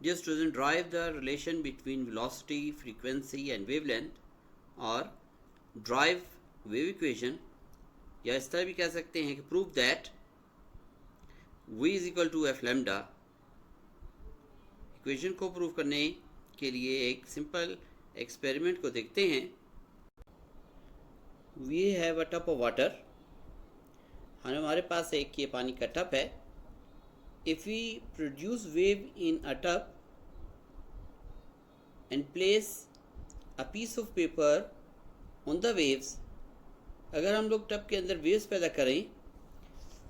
Dear student, derive the relation between velocity, frequency and wavelength और drive wave equation, या इस तरह भी कह सकते हैं कि prove that v is equal to f lambda। Equation को प्रूव करने के लिए एक सिंपल एक्सपेरिमेंट को देखते हैं। We have a tub of water, हमारे पास एक ये पानी का टब है। If we produce wave in a tub and place a piece of paper on the waves, अगर हम लोग टब के अंदर वेव्स पैदा करें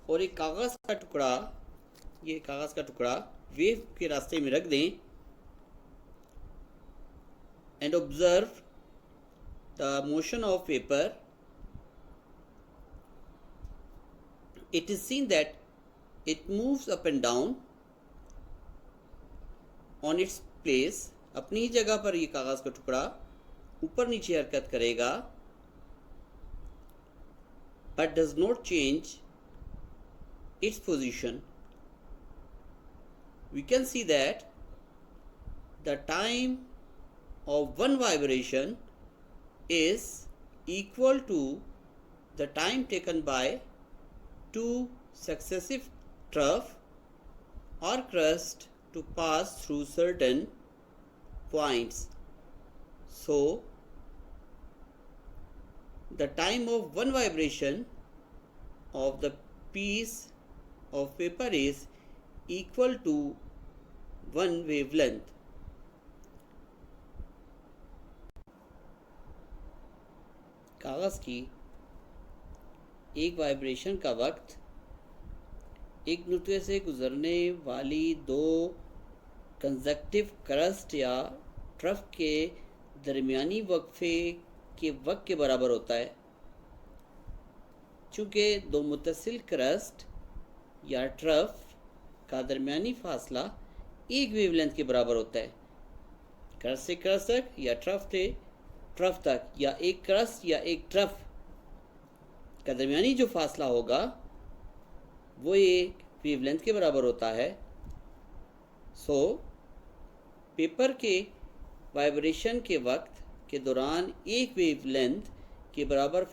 और एक कागज़ का टुकड़ा, ये कागज़ का टुकड़ा वेव के रास्ते में रख दें and observe the motion of paper, it is seen that it moves up and down on its place। अपनी ही जगह पर ये कागज़ का टुकड़ा ऊपर नीचे हरकत करेगा, but does not change its position। We can see that the time of one vibration is equal to the time taken by two successive trough or crust to pass through certain points। So the time of one vibration of the piece of paper is equal to one wavelength। कागज़ की एक vibration का वक्त एक नुक्ते से गुजरने वाली दो कंजक्टिव क्रस्ट या ट्रफ के दरमियानी वक्फे के वक्त के बराबर होता है। चूँकि दो मुत्तसिल क्रस्ट या ट्रफ का दरमियानी फासला एक वेवलेंथ के बराबर होता है। क्रस्ट से क्रस्ट तक या ट्रफ से ट्रफ तक, या एक क्रस्ट या एक ट्रफ का दरमियानी जो फासला होगा वो एक वेवलेंथ के बराबर होता है। सो पेपर के वाइब्रेशन के वक्त के दौरान एक वेवलेंथ के बराबर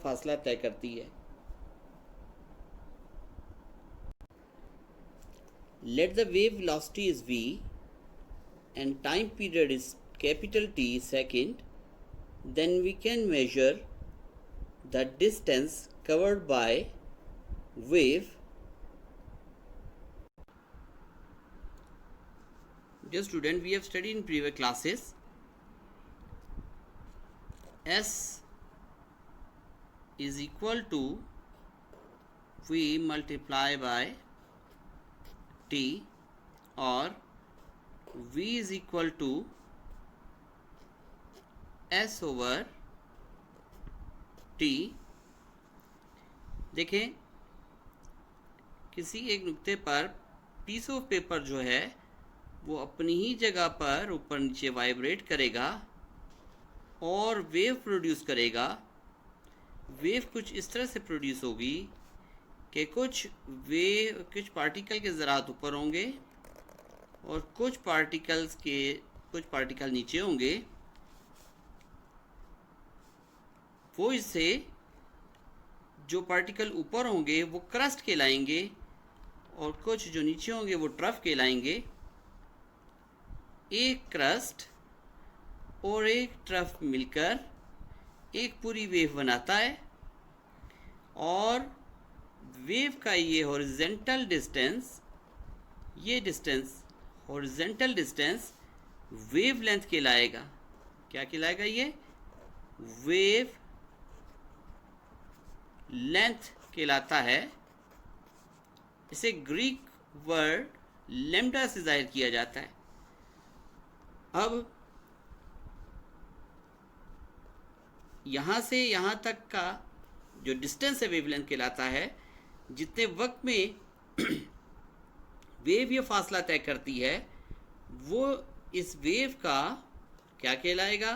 फासला तय करती है। Let the wave velocity is v and time period is capital T second, then we can measure the distance covered by wave। Dear student, we have studied in previous classes S is equal to V multiply by T or V is equal to S over T। देखें, किसी एक नुक्ते पर piece of paper जो है वो अपनी ही जगह पर ऊपर नीचे वाइब्रेट करेगा और वेव प्रोड्यूस करेगा। वेव कुछ इस तरह से प्रोड्यूस होगी कि कुछ पार्टिकल के ज़रात ऊपर होंगे और कुछ पार्टिकल नीचे होंगे। वो इससे जो पार्टिकल ऊपर होंगे वो क्रस्ट कहलाएंगे और कुछ जो नीचे होंगे वो ट्रफ कहलाएंगे। एक क्रस्ट और एक ट्रफ मिलकर एक पूरी वेव बनाता है और वेव का ये हॉरिजॉन्टल डिस्टेंस, ये डिस्टेंस हॉरिजॉन्टल डिस्टेंस वेवलेंथ कहलाएगा। क्या कहलाएगा? ये वेव लेंथ कहलाता है। इसे ग्रीक वर्ड लैम्डा से जाहिर किया जाता है। अब यहाँ से यहाँ तक का जो डिस्टेंस है वेवलेंथ कहलाता है। जितने वक्त में वेव ये फासला तय करती है वो इस वेव का क्या कहलाएगा?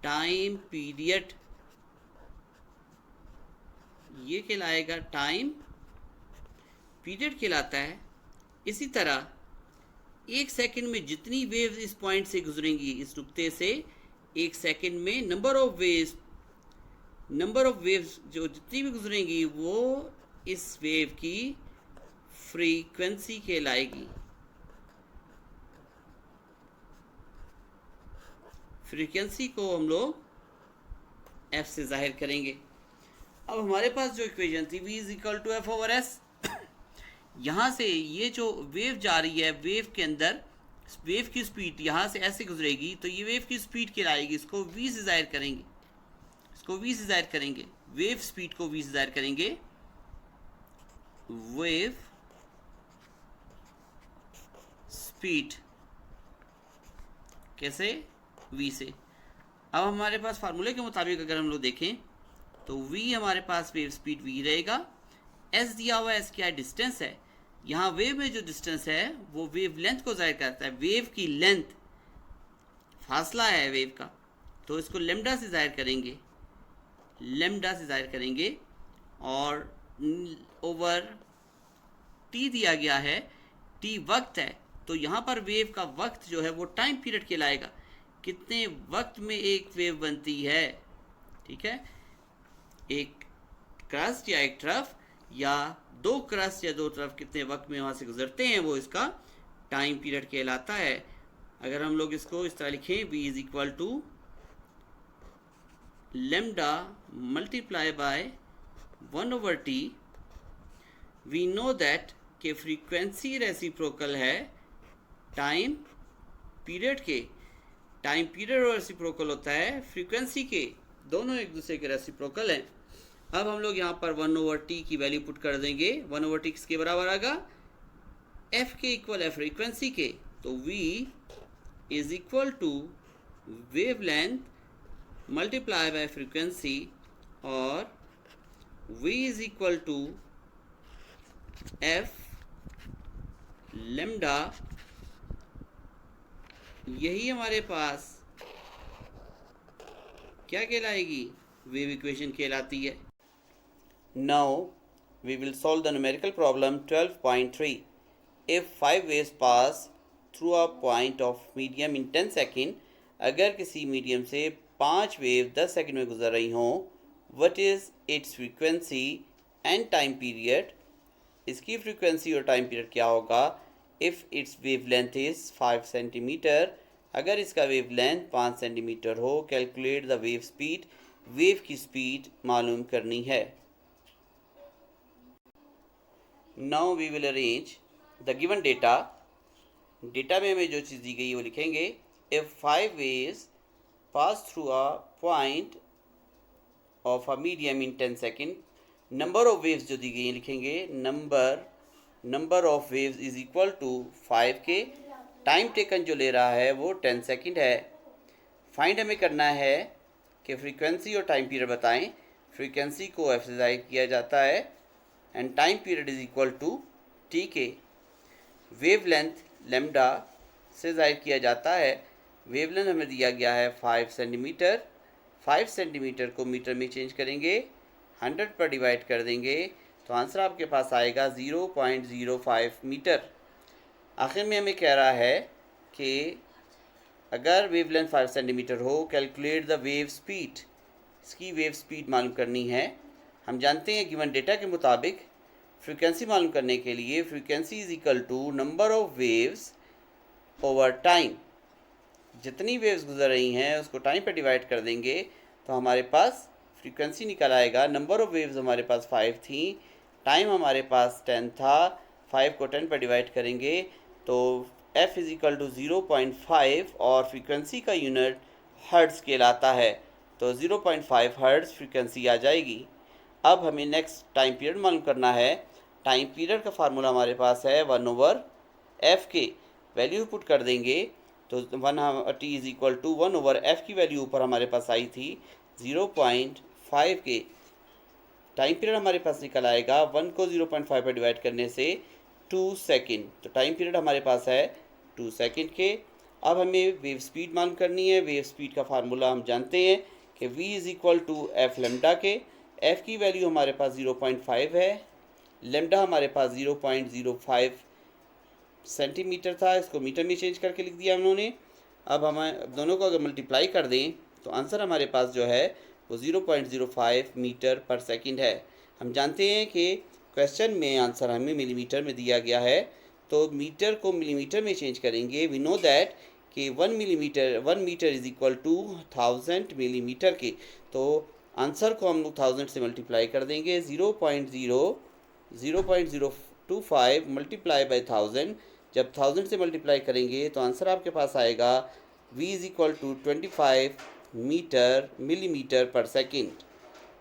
Time period. ये कहलाएगा टाइम पीरियड कहलाता है। इसी तरह एक सेकंड में जितनी वेव्स इस पॉइंट से गुजरेंगी, इस नुक्ते से, एक सेकंड में नंबर ऑफ वेव्स जो जितनी भी गुजरेंगी वो इस वेव की फ्रीक्वेंसी कहलाएगी। फ्रीक्वेंसी को हम लोग एफ से जाहिर करेंगे। अब हमारे पास जो इक्वेशन थी v is equal to F over S, यहाँ से ये जो वेव जा रही है, वेव के अंदर वेव की स्पीड यहाँ से ऐसे गुजरेगी तो ये वेव की स्पीड कहलाएगी। इसको v से जाहिर करेंगे, वेव स्पीड को v से जाहिर करेंगे, वेव स्पीड कैसे, v से। अब हमारे पास फार्मूले के मुताबिक अगर हम लोग देखें तो v हमारे पास वेव स्पीड v रहेगा। s दिया हुआ है, s क्या डिस्टेंस है, यहाँ वेव में जो डिस्टेंस है वो वेव लेंथ को जाहिर करता है। वेव की लेंथ फासला है वेव का, तो इसको लेमडा से जाहिर करेंगे, और ओवर t दिया गया है, t वक्त है, तो यहाँ पर वेव का वक्त जो है वो टाइम पीरियड कहलाएगा। कितने वक्त में एक वेव बनती है, ठीक है, एक क्रस्ट या एक ट्रफ या दो क्रस्ट या दो ट्रफ कितने वक्त में वहाँ से गुजरते हैं, वो इसका टाइम पीरियड कहलाता है। अगर हम लोग इसको इस तरह लिखें, v is equal to lambda multiply by 1/t, we know that कि फ्रीक्वेंसी रेसिप्रोकल है टाइम पीरियड के। टाइम पीरियड और रेसिप्रोकल होता है फ्रीक्वेंसी के, दोनों एक दूसरे के रेसिप्रोकल हैं। अब हम लोग यहाँ पर 1/t की वैल्यू पुट कर देंगे। 1/t किसके बराबर आएगा, f के इक्वल है फ्रीक्वेंसी के, तो v is equal to wavelength multiply by frequency, और v is equal to f lambda, यही हमारे पास क्या कहलाएगी, वेव इक्वेशन कहलाती है। Now we will solve the numerical problem 12.3. If 5 waves pass through a point of medium in 10 second, अगर किसी medium से 5 वेव 10 सेकेंड में गुजर रही हों, what is its frequency and time period, इसकी फ्रीक्वेंसी और टाइम पीरियड क्या होगा। If its wavelength is 5 centimetre, अगर इसका वेव लेंथ 5 सेंटीमीटर हो, calculate the wave speed, wave की स्पीड मालूम करनी है। Now we will arrange the given data. Data में हमें जो चीज़ दी गई है वो लिखेंगे। If 5 waves pass through a point of a medium in 10 second, number of waves जो दी गई है लिखेंगे, number of waves is equal to 5 के, टाइम टेकन जो ले रहा है वो 10 सेकेंड है। फाइंड हमें करना है कि फ्रीक्वेंसी और टाइम पीरियड बताएं। फ्रीक्वेंसी को f से जाहिर किया जाता है and time period is equal to t के। वेव लेंथ लेमडा से जाहिर किया जाता है। वेव लेंथ हमें दिया गया है 5 सेंटीमीटर। 5 सेंटीमीटर को मीटर में चेंज करेंगे, 100 पर डिवाइड कर देंगे, तो आंसर आपके पास आएगा 0.05 मीटर। आखिर में हमें कह रहा है कि अगर वेव लेंथ 5 सेंटीमीटर हो, कैलकुलेट द वेव स्पीड, इसकी वेव स्पीड मालूम करनी है। हम जानते हैं गिवन डेटा के मुताबिक फ्रीक्वेंसी मालूम करने के लिए frequency is equal to number of waves over time, जितनी वेव्स गुजर रही हैं उसको टाइम पर डिवाइड कर देंगे तो हमारे पास फ्रीक्वेंसी निकल आएगा। नंबर ऑफ वेव्स हमारे पास 5 थी, टाइम हमारे पास 10 था, 5 को 10 पर डिवाइड करेंगे तो f इज इक्वल टू 0.5 और फ्रीक्वेंसी का यूनिट हर्ट्ज़ कहलाता है, तो 0.5 हर्ट्ज़ फ्रीक्वेंसी आ जाएगी। अब हमें नेक्स्ट टाइम पीरियड मालूम करना है। टाइम पीरियड का फार्मूला हमारे पास है 1/f के, वैल्यू पुट कर देंगे तो 1t is equal to 1/f की वैल्यू ऊपर हमारे पास आई थी 0.5 के। टाइम पीरियड हमारे पास निकल आएगा 1 को 0.5 पर डिवाइड करने से 2 सेकेंड, तो टाइम पीरियड हमारे पास है 2 सेकेंड के। अब हमें वेव स्पीड मालूम करनी है। वेव स्पीड का फार्मूला हम जानते हैं कि v is equal to F lambda के। f की वैल्यू हमारे पास 0.5 है, लेमडा हमारे पास 0.05 सेंटीमीटर था, इसको मीटर में चेंज करके लिख दिया हम लोगों ने। अब हमें दोनों को अगर मल्टीप्लाई कर दें तो आंसर हमारे पास जो है वो 0.05 मीटर पर सेकंड है। हम जानते हैं कि क्वेश्चन में आंसर हमें मिलीमीटर में दिया गया है, तो मीटर को मिलीमीटर में चेंज करेंगे। वी नो दैट कि 1 metre is equal to 1000 millimetre के, तो आंसर को हम लोग 1000 से मल्टीप्लाई कर देंगे। 0.025 मल्टीप्लाई बाई 1000, जब 1000 से मल्टीप्लाई करेंगे तो आंसर आपके पास आएगा v is equal to 25 millimetre per second.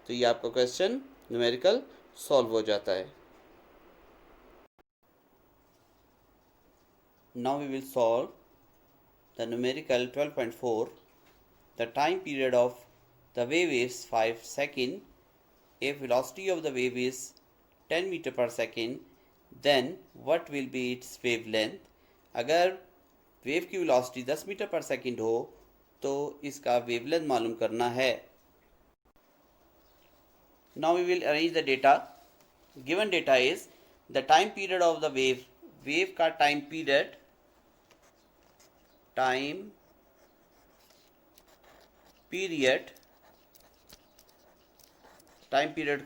तो ये आपका क्वेश्चन न्यूमेरिकल सॉल्व हो जाता है। Now we will solve the numerical 12.4। The time period of the wave is 5 second. If velocity of the wave is 10 meter per second, then what will be its wavelength? अगर wave की velocity 10 metre पर second हो तो इसका wavelength मालूम करना है। Now we will arrange the data. Given data is the time period of the wave. Wave का टाइम पीरियड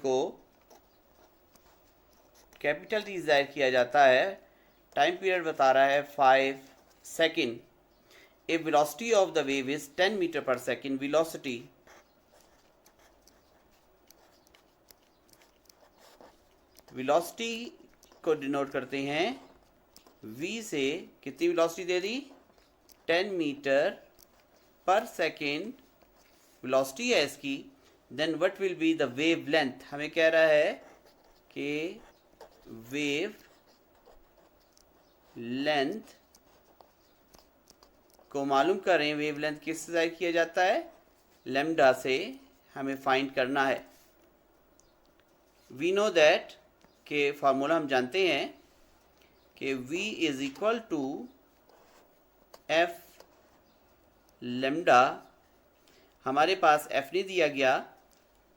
को कैपिटल टी जाहिर किया जाता है। टाइम पीरियड बता रहा है 5 second. If velocity of the wave is 10 metre per second, velocity को डिनोट करते हैं v से। कितनी वेलोसिटी दे दी? 10 मीटर पर सेकेंड वेलोसिटी है इसकी। Then what will be the wavelength? हमें कह रहा है कि वेव लेंथ को मालूम करें। वेव लेंथ किससे जाहिर किया जाता है? लैम्डा से हमें फाइंड करना है। वी नो दैट के फार्मूला हम जानते हैं कि v is equal to F lambda. हमारे पास f नहीं दिया गया,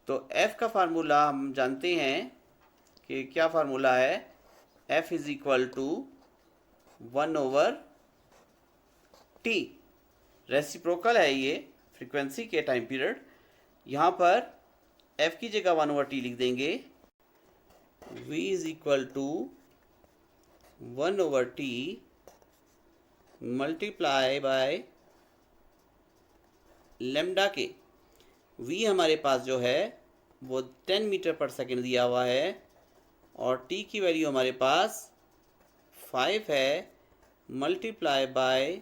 तो f का फार्मूला हम जानते हैं कि क्या फार्मूला है? f is equal to 1/t। Reciprocal है ये फ्रीक्वेंसी के टाइम पीरियड। यहाँ पर f की जगह 1/t लिख देंगे। v is equal to 1/t multiply by lambda के। v हमारे पास जो है वो 10 मीटर पर सेकेंड दिया हुआ है और t की वैल्यू हमारे पास 5 है, मल्टीप्लाई बाय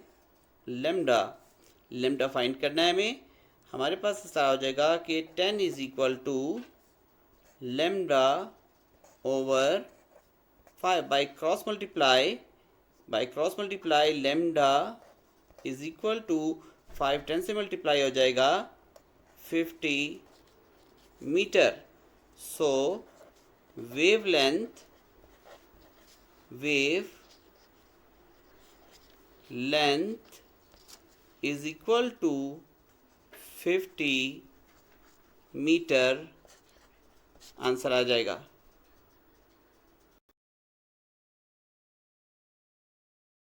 लैम्डा फाइंड करना है हमें। हमारे पास ऐसा हो जाएगा कि 10 is equal to lambda over 5 by cross multiply lambda is equal to 5 10 से मल्टीप्लाई हो जाएगा 50 metre. So wavelength is equal to 50 metre answer आ जाएगा।